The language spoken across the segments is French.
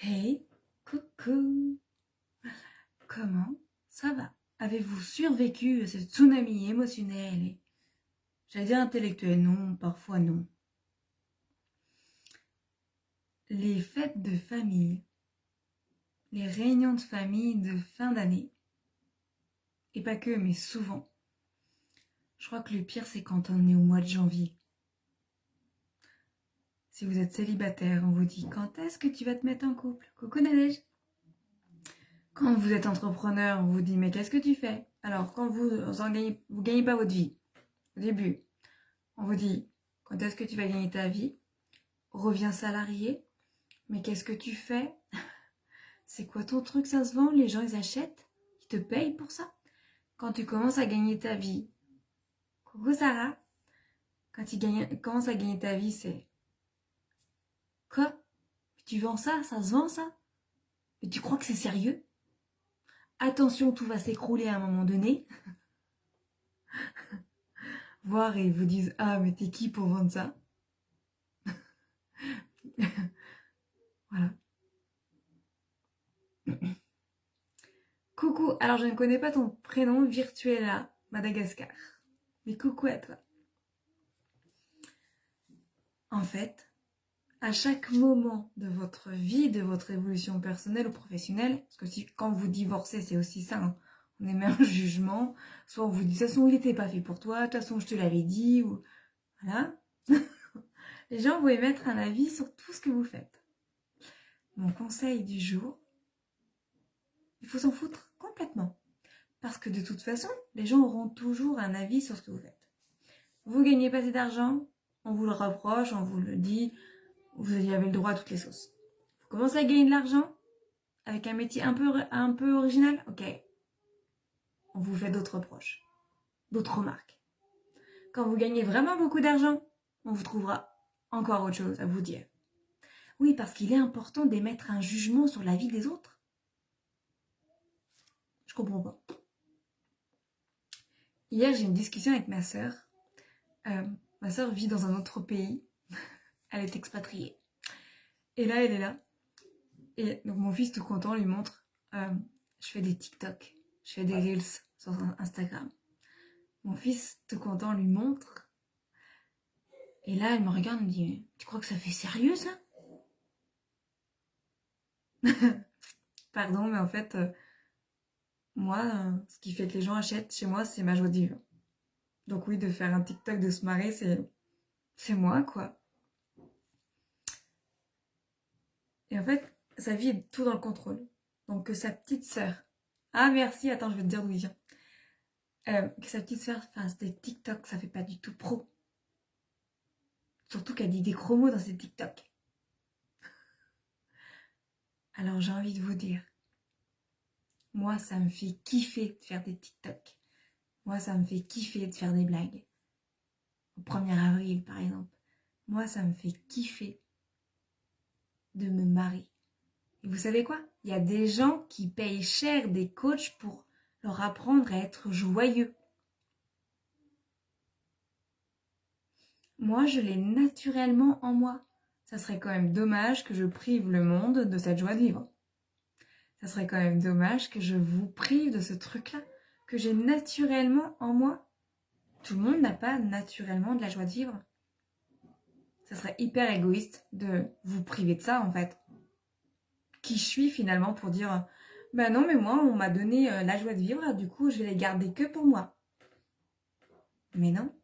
Hey, coucou, comment ça va? Avez-vous survécu à ce tsunami émotionnel et, j'allais dire intellectuel, non, parfois non. Les fêtes de famille, les réunions de famille de fin d'année, et pas que, mais souvent. Je crois que le pire, c'est quand on est au mois de janvier. Si vous êtes célibataire, on vous dit quand est-ce que tu vas te mettre en couple? Coucou Nadège. Quand vous êtes entrepreneur, on vous dit mais qu'est-ce que tu fais? Alors quand vous gagnez pas votre vie au début, on vous dit quand est-ce que tu vas gagner ta vie? Reviens salarié. Mais qu'est-ce que tu fais? C'est quoi ton truc? Ça se vend? Les gens ils achètent? Ils te payent pour ça? Quand tu commences à gagner ta vie, coucou Sarah, quand tu commences à gagner ta vie, c'est quoi? Tu vends ça? Ça se vend ça? Mais tu crois que c'est sérieux? Attention, tout va s'écrouler à un moment donné. Voir et ils vous disent ah mais t'es qui pour vendre ça? Voilà. Coucou, alors je ne connais pas ton prénom Virtuela Madagascar. Mais coucou à toi. En fait, à chaque moment de votre vie, de votre évolution personnelle ou professionnelle, parce que quand vous divorcez, c'est aussi ça, hein, on émet un jugement, soit on vous dit de toute façon il n'était pas fait pour toi, de toute façon je te l'avais dit, ou voilà. Les gens vont émettre un avis sur tout ce que vous faites. Mon conseil du jour, il faut s'en foutre complètement. Parce que de toute façon, les gens auront toujours un avis sur ce que vous faites. Vous gagnez pas assez d'argent, on vous le reproche, on vous le dit, vous avez le droit à toutes les sauces. Vous commencez à gagner de l'argent avec un métier un peu original, ok. On vous fait d'autres reproches, d'autres remarques. Quand vous gagnez vraiment beaucoup d'argent, on vous trouvera encore autre chose à vous dire. Oui, parce qu'il est important d'émettre un jugement sur la vie des autres. Je comprends pas. Hier, j'ai une discussion avec ma sœur. Ma sœur vit dans un autre pays. Elle est expatriée. Et là, elle est là. Et donc, mon fils, tout content, lui montre je fais des TikTok. Je fais des Reels sur Instagram. Mon fils, tout content, lui montre. Et là, elle me regarde et me dit tu crois que ça fait sérieux, ça? Pardon, mais en fait, moi, ce qui fait que les gens achètent chez moi, c'est ma joie de vivre. Donc oui, de faire un TikTok, de se marrer, c'est moi, quoi. Et en fait, sa vie est tout dans le contrôle. Donc que sa petite sœur... Ah merci, attends, je vais te dire d'où il vient. Que sa petite sœur fasse des TikTok, ça fait pas du tout pro. Surtout qu'elle dit des gros mots dans ses TikTok. Alors j'ai envie de vous dire, moi ça me fait kiffer de faire des TikTok. Moi ça me fait kiffer de faire des blagues. Au 1er avril par exemple. Moi ça me fait kiffer de me marrer. Et vous savez quoi? Il y a des gens qui payent cher des coachs pour leur apprendre à être joyeux. Moi, je l'ai naturellement en moi. Ça serait quand même dommage que je prive le monde de cette joie de vivre. Ça serait quand même dommage que je vous prive de ce truc-là que j'ai naturellement en moi. Tout le monde n'a pas naturellement de la joie de vivre. Ça serait hyper égoïste de vous priver de ça, en fait. Qui je suis finalement pour dire bah non, mais moi, on m'a donné la joie de vivre, du coup, je vais les garder que pour moi. Mais non.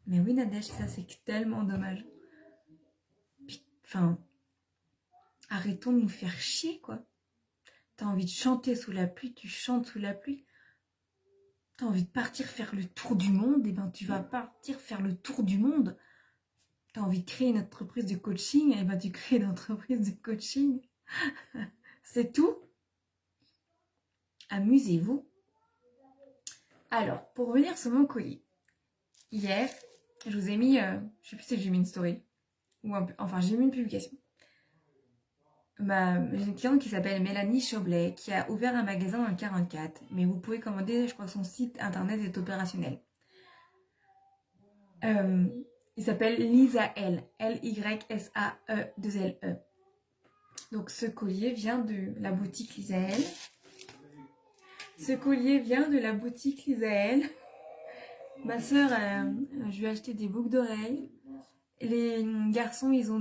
Mais oui, Nadège, ça, c'est tellement dommage. Enfin, arrêtons de nous faire chier, quoi. T'as envie de chanter sous la pluie, tu chantes sous la pluie. T'as envie de partir faire le tour du monde, et ben tu vas partir faire le tour du monde. T'as envie de créer une entreprise de coaching, et ben tu crées une entreprise de coaching. C'est tout. Amusez-vous. Alors, pour revenir sur mon colis. Hier, je vous ai mis, je sais plus si j'ai mis une story, ou enfin j'ai mis une publication. J'ai une cliente qui s'appelle Mélanie Choblet, qui a ouvert un magasin dans le 44, mais vous pouvez commander, je crois que son site internet est opérationnel. Il s'appelle Lysae, Lysae2Le. Donc ce collier vient de la boutique Lisaël. Ce collier vient de la boutique Lisaël. Ma soeur, je lui ai acheté des boucles d'oreilles. Les garçons, ils ont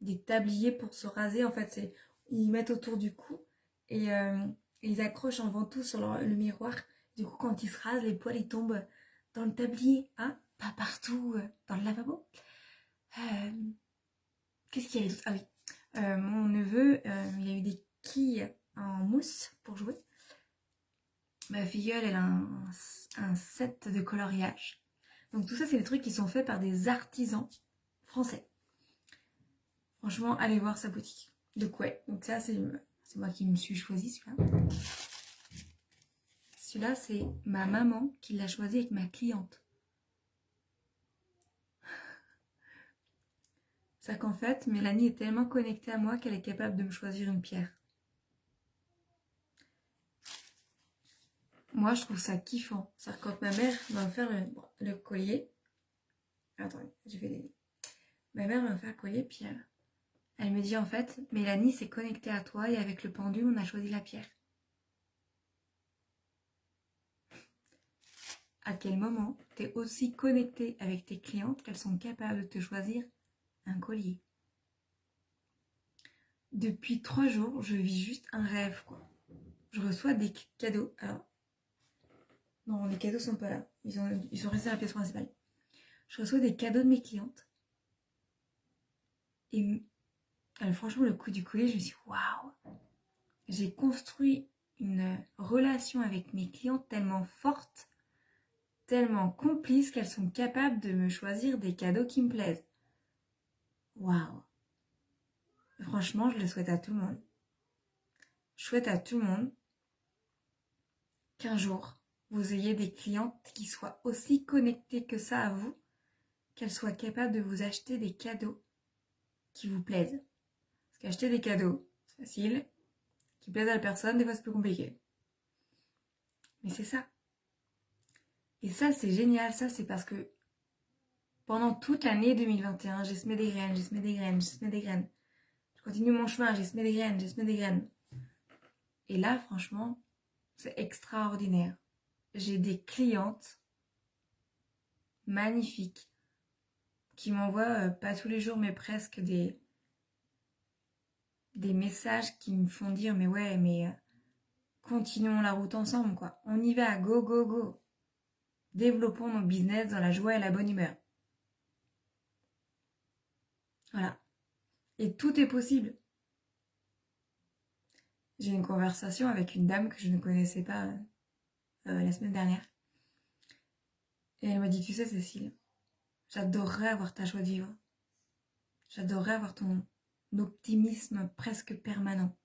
des tabliers pour se raser. En fait, ils mettent autour du cou et ils accrochent en ventouse sur le miroir. Du coup, quand ils se rasent, les poils, ils tombent dans le tablier. Hein, pas partout, dans le lavabo. Qu'est-ce qu'il y avait d'autre? Ah oui, mon neveu, il a eu des quilles en mousse pour jouer. Ma filleule, elle a un set de coloriage. Donc tout ça, c'est des trucs qui sont faits par des artisans français. Franchement, allez voir sa boutique. Donc ouais, donc ça, c'est moi qui me suis choisi celui-là. Celui-là, c'est ma maman qui l'a choisi avec ma cliente. C'est qu'en fait, Mélanie est tellement connectée à moi qu'elle est capable de me choisir une pierre. Moi, je trouve ça kiffant. C'est-à-dire quand ma mère va me faire le collier. Attendez, je vais l'aider. Ma mère va me faire le collier, puis elle me dit en fait, Mélanie s'est connectée à toi et avec le pendule, on a choisi la pierre. À quel moment tu es aussi connectée avec tes clientes qu'elles sont capables de te choisir un collier? Depuis 3 jours, je vis juste un rêve, quoi. Je reçois des cadeaux. Alors, non, les cadeaux sont pas là. Ils sont restés à la pièce principale. Je reçois des cadeaux de mes clientes. Et franchement, le coup du collier, je me suis dit, waouh! J'ai construit une relation avec mes clientes tellement forte, tellement complice qu'elles sont capables de me choisir des cadeaux qui me plaisent. Waouh! Franchement, je le souhaite à tout le monde. Je souhaite à tout le monde qu'un jour, vous ayez des clientes qui soient aussi connectées que ça à vous, qu'elles soient capables de vous acheter des cadeaux qui vous plaisent. Parce qu'acheter des cadeaux, c'est facile. Qui plaisent à la personne, des fois c'est plus compliqué. Mais c'est ça. Et ça, c'est génial. Ça, c'est parce que pendant toute l'année 2021, j'ai semé des graines, j'ai semé des graines, j'ai semé des graines. Je continue mon chemin, j'ai semé des graines, j'ai semé des graines. Et là, franchement, c'est extraordinaire. J'ai des clientes magnifiques qui m'envoient, pas tous les jours, mais presque des messages qui me font dire, mais ouais, mais continuons la route ensemble, quoi. On y va, go, go, go. Développons nos business dans la joie et la bonne humeur. Voilà. Et tout est possible. J'ai eu une conversation avec une dame que je ne connaissais pas la semaine dernière. Et elle m'a dit, tu sais Cécile, j'adorerais avoir ta joie de vivre. J'adorerais avoir ton optimisme presque permanent.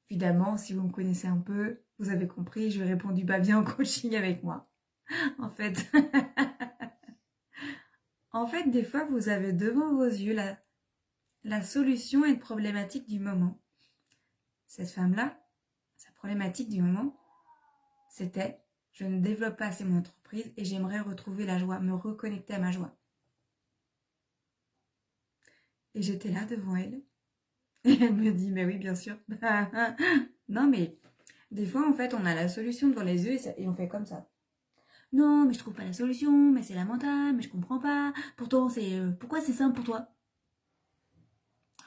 Évidemment, si vous me connaissez un peu, vous avez compris, je lui ai répondu, bah viens en coaching avec moi. En fait, des fois, vous avez devant vos yeux la solution à une problématique du moment. Cette femme-là, sa problématique du moment, c'était je ne développe pas assez mon entreprise et j'aimerais retrouver la joie, me reconnecter à ma joie. Et j'étais là devant elle. Et elle me dit, mais oui, bien sûr. Non, mais des fois, en fait, on a la solution devant les yeux et on fait comme ça. Non, mais je trouve pas la solution, mais c'est lamentable, mais je comprends pas. Pourtant, pourquoi c'est simple pour toi?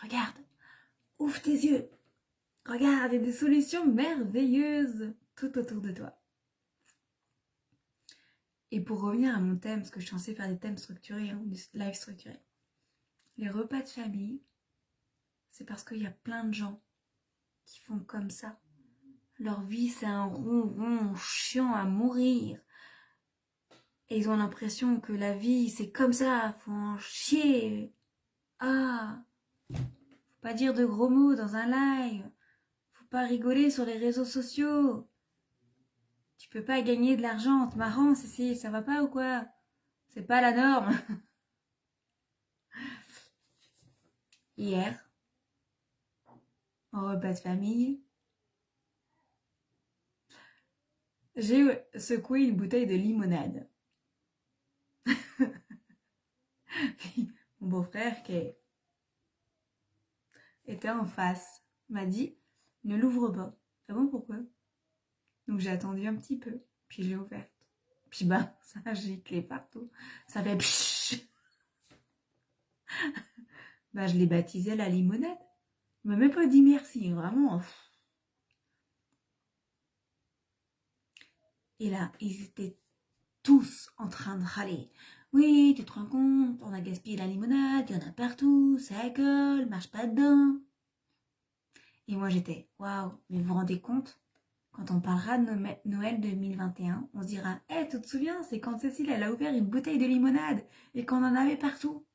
Regarde, ouvre tes yeux. Regarde, il y a des solutions merveilleuses tout autour de toi. Et pour revenir à mon thème, parce que je suis censée faire des thèmes structurés, des lives structurés. Les repas de famille, c'est parce qu'il y a plein de gens qui font comme ça. Leur vie, c'est un ronron chiant à mourir. Et ils ont l'impression que la vie, c'est comme ça, faut en chier. Ah, faut pas dire de gros mots dans un live. Faut pas rigoler sur les réseaux sociaux. Tu peux pas gagner de l'argent, t'es marrant, Cécile, ça va pas ou quoi? C'est pas la norme. Hier, au repas de famille, j'ai secoué une bouteille de limonade. Puis, mon beau-frère qui était en face m'a dit, ne l'ouvre pas. Ah bon, pourquoi? Donc j'ai attendu un petit peu, puis j'ai ouverte. Puis ben, ça a giclé partout. Ça fait pshhh. Ben, je l'ai baptisé la limonade. Il m'a même pas dit merci, vraiment. Et là, ils étaient tous en train de râler. Oui, tu te rends compte, on a gaspillé la limonade, il y en a partout, ça gueule, marche pas dedans. Et moi j'étais, waouh, mais vous vous rendez compte? Quand on parlera de Noël 2021, on se dira, hé, tu te souviens, c'est quand Cécile, elle a ouvert une bouteille de limonade et qu'on en avait partout.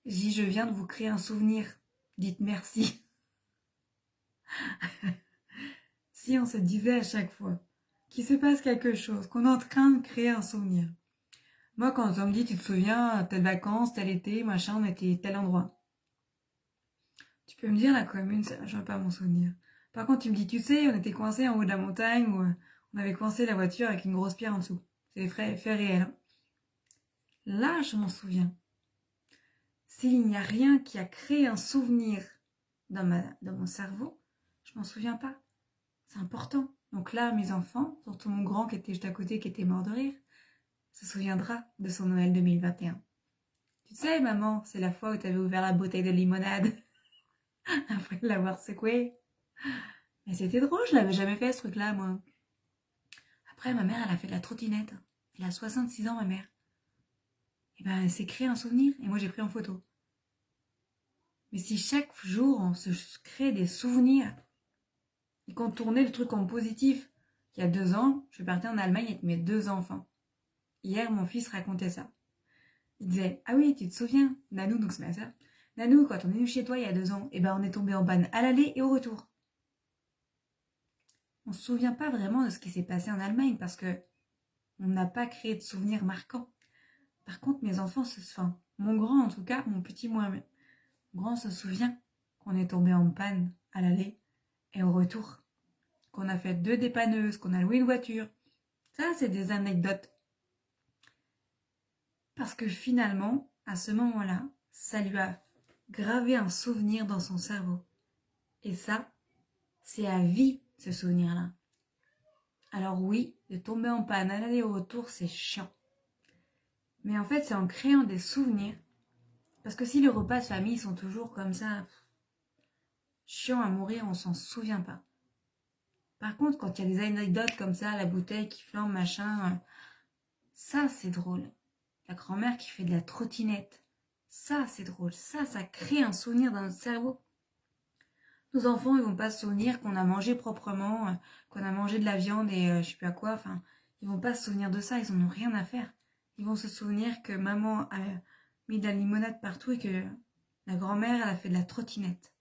Je viens de vous créer un souvenir. Dites merci. Si on se disait à chaque fois qu'il se passe quelque chose, qu'on est en train de créer un souvenir. Moi, quand on me dit, tu te souviens, telle vacances, tel été, machin, on était tel endroit. Tu peux me dire la commune, ça ne change pas mon souvenir. Par contre, tu me dis, tu sais, on était coincé en haut de la montagne ou on avait coincé la voiture avec une grosse pierre en dessous. C'est des faits réels. Hein. Là, je m'en souviens. S'il n'y a rien qui a créé un souvenir dans mon cerveau, je m'en souviens pas. C'est important. Donc là, mes enfants, surtout mon grand qui était juste à côté, qui était mort de rire, se souviendra de son Noël 2021. Tu sais, maman, c'est la fois où tu avais ouvert la bouteille de limonade après l'avoir secouée. Mais c'était drôle, je l'avais jamais fait ce truc-là, moi. Après, ma mère, elle a fait de la trottinette. Elle a 66 ans, ma mère. Et ben, elle s'est créé un souvenir et moi, j'ai pris en photo. Mais si chaque jour, on se crée des souvenirs et qu'on tournait le truc en positif, il y a 2 ans, je suis partie en Allemagne avec mes 2 enfants. Hier, mon fils racontait ça. Il disait, ah oui, tu te souviens, Nanou, donc c'est ma soeur, Nanou, quand on est venu chez toi il y a 2 ans, et ben on est tombé en panne à l'aller et au retour. On se souvient pas vraiment de ce qui s'est passé en Allemagne parce que on n'a pas créé de souvenirs marquants. Par contre, mes enfants mon grand en tout cas, mon petit moi, mon grand se souvient qu'on est tombé en panne à l'aller et au retour, qu'on a fait 2 dépanneuses, qu'on a loué une voiture. Ça, c'est des anecdotes. Parce que finalement, à ce moment-là, ça lui a gravé un souvenir dans son cerveau. Et ça, c'est à vie, ce souvenir-là. Alors oui, de tomber en panne à l'aller et au retour, c'est chiant. Mais en fait, c'est en créant des souvenirs. Parce que si les repas de famille sont toujours comme ça, chiant à mourir, on s'en souvient pas. Par contre, quand il y a des anecdotes comme ça, la bouteille qui flambe, machin, ça c'est drôle. La grand-mère qui fait de la trottinette, ça c'est drôle. Ça crée un souvenir dans notre cerveau. Nos enfants, ils vont pas se souvenir qu'on a mangé proprement, qu'on a mangé de la viande et je sais pas quoi. Enfin, ils vont pas se souvenir de ça, ils en ont rien à faire. Ils vont se souvenir que maman a mis de la limonade partout et que la grand-mère, elle a fait de la trottinette.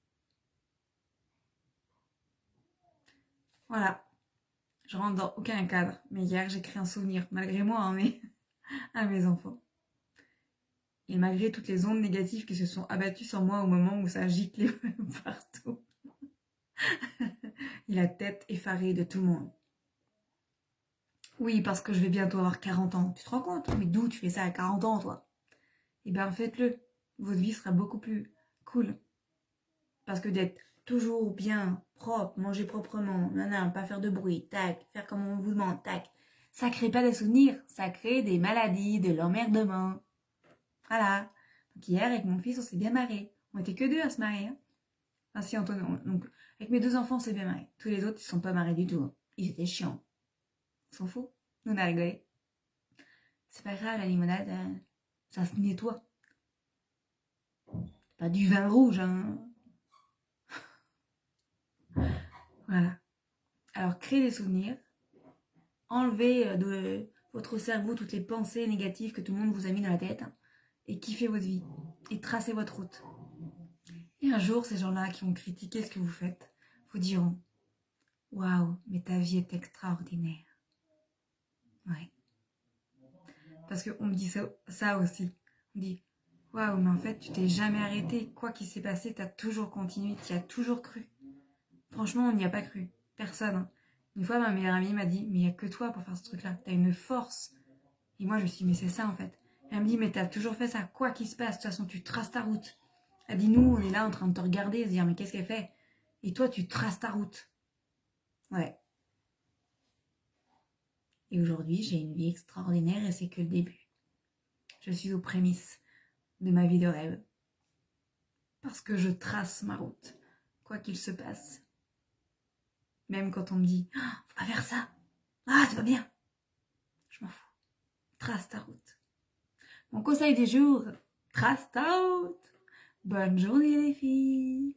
Voilà. Je rentre dans aucun cadre. Mais hier, j'ai créé un souvenir, malgré moi, hein, mais à mes enfants. Et malgré toutes les ondes négatives qui se sont abattues sur moi au moment où ça a giclé partout. Et la tête effarée de tout le monde. Oui, parce que je vais bientôt avoir 40 ans. Tu te rends compte? Mais d'où tu fais ça à 40 ans, toi? Eh bien, faites-le. Votre vie sera beaucoup plus cool. Parce que d'être toujours bien, propre, manger proprement, pas faire de bruit, tac, faire comme on vous demande, tac, ça crée pas des souvenirs, ça crée des maladies, de l'emmerdement. Voilà. Donc hier, avec mon fils, on s'est bien marré. On était que 2 à se marrer. Hein. Enfin, si, Antoine, donc, avec mes 2 enfants, on s'est bien marré. Tous les autres, ils sont pas marrés du tout. Hein. Ils étaient chiants. On s'en fout. Nous, on a rigolé. C'est pas grave, la limonade, ça se nettoie. Pas du vin rouge, hein. Voilà. Alors, créez des souvenirs. Enlevez de votre cerveau toutes les pensées négatives que tout le monde vous a mis dans la tête. Hein, et kiffez votre vie. Et tracez votre route. Et un jour, ces gens-là qui vont critiquer ce que vous faites, vous diront « Waouh, mais ta vie est extraordinaire. » Ouais. Parce qu'on me dit ça aussi. On me dit « Waouh, mais en fait, tu t'es jamais arrêté. Quoi qu'il s'est passé, t'as toujours continué. Tu as toujours cru. » Franchement, on n'y a pas cru. Personne. Hein. Une fois, ma meilleure amie m'a dit « Mais il n'y a que toi pour faire ce truc-là. T'as une force. » Et moi, je me suis dit « Mais c'est ça, en fait. Elle me dit, mais t'as toujours fait ça, quoi qu'il se passe, de toute façon, tu traces ta route. Elle dit, nous, on est là en train de te regarder et se dire, mais qu'est-ce qu'elle fait? Et toi, tu traces ta route. Ouais. Et aujourd'hui, j'ai une vie extraordinaire et c'est que le début. Je suis aux prémices de ma vie de rêve. Parce que je trace ma route, quoi qu'il se passe. Même quand on me dit, oh, faut pas faire ça. Ah, c'est pas bien. Je m'en fous. Trace ta route. Mon conseil du jour, trace ta route. Bonne journée les filles.